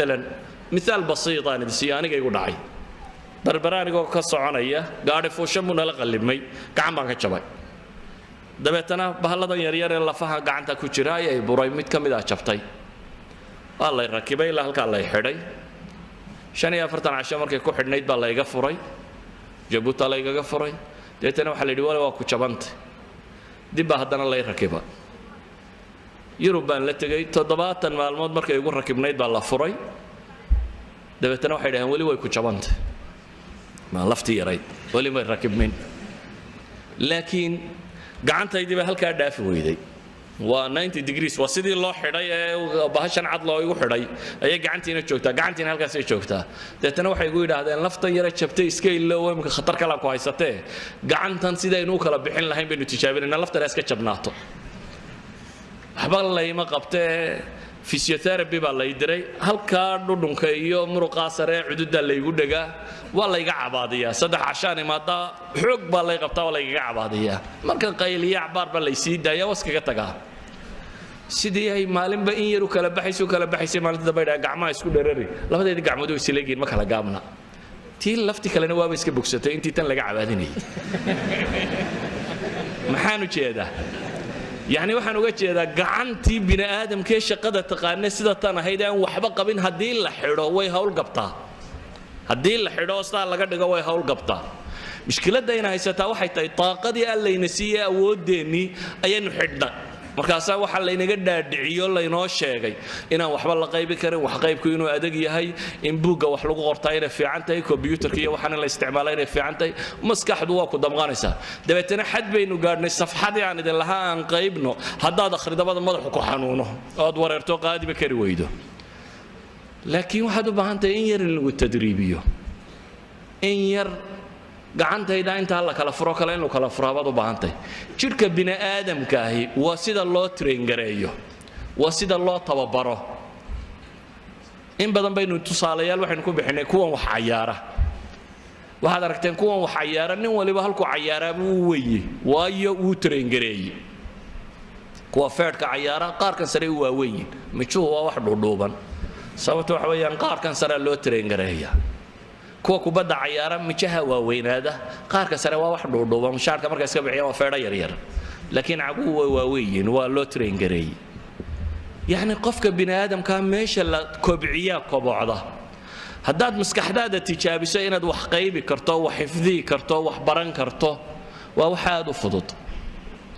مثلا مثال بسيط أنا دسياني يقول داعي بربراني يقول كسرانية قاعد فوشمون لا قلبي كعم بانك شباي دبتنا بهالله يريار الله فها قاعد تكوشراي براي ميت كم إذا شفتي الله يركبه الله هلك الله يحري شان يفرتنا عشان مركي كوحد نيد بالله يقفري جبوت الله يقفري دبتنا وحلي دوله وكوشبانت دي بهدنا الله يركبه يروبان la tagay 7 maalmood markay ugu rakibnayd baa la furay dabeetana waxay dhahan wali way ku jabantay ma lafti yaray wali ma rakibmin laakiin gacantaydii ba halka dhaafi weyday waa 90 degrees waa sidii loo xidhay ee bahashan cad loo igu xidhay ayay gacantiina halkaas ay joogtaa dabeetana waxay igu yiraahdeen lafta yara jabtay iska ilaa imka khatar kala ku haysatee gacantan sidaynu kala bixin lahayn baynu tijaabinayna lafta iska jabnaato حبالله ما قبته فيزيوثيرابي بالله يدري هل كارد دونكيو مرقا سريع عدود اللي يقول دقا والله يقع عبادية صدق عشان ما دا حق بالله يقبته والله يقع عبادية ما كان قيل يعبر بالله يسيد يا وسك كتجا سيدي هاي مالين بإنيرو كلا بحيس مالين تبايدا قعما يسكون درري لا هذا يدق عمودو يسيلين ما كلا قامنا تيل لفتي كلا نواب يسكب بوكسته أنتي تنلقى عباديني محانو كذا يعني waxaan uga jeedaa gacantii bini aadamkee shaqada taqaanay sida tan ahaydaan waxba qabin hadii la xidho way hawl qabtaa hadii la xidho sida laga dhigo way hawl qabtaa mushkiladda ina haysataa waxay tahay taaqadii allayna siiyay awoodeeni ayaynu xidhnaa markaas waxa la inaga dhaadhiciyo la inoo sheegay inaan waxba la qaybi karin wax qaybku inuu adag yahay in buuga wax lagu qortaa inay fiican tahay computerka iyo waxaan la isticmaalay inay fiican tahay maskaxdu waa ku damqanaysa dabeetana xad baynu gaadhnay safxadii aan idin lahaa aan qaybno haddaad akhridabada madaxu ku xanuuno ood wareerto qaadiba kari weydo laakiin waxaad u baahan tahay in yar lagu tadriibiyo in yar gacantayda inta la kala furo kale inuu kala furaabad u baahantay jirka bini aadamka ahi waa sida loo train gareeyo waa sida loo tababaro in badan baynu tusaalayaal waxaynu ku bixinay kuwan wax cayaara waxaad aragteen kuwan wax cayaara nin waliba halku cayaara buu weeye waayo uu train gareeyay kuwa feerka cayaara qaarkan sare waa weyn mijuhu waa wax dhuudhuuban sababtoo waxa weeyaan qaarkan sare loo train gareeyaa kuwa kubadda cayaara mijaha waa weynaada qaarka sare waa wax dhuudhuuban mushaarka marka iska bixiyaan waa feedha yar yar laakiin cagu waa weeyeen waa loo train gareey yani qofka bini aadamka meesha la kobciya kobocda haddaad maskaxdaada tijaabiso inaad wax qaybi karto wax xifdii karto wax baran karto waa wax aad u fudud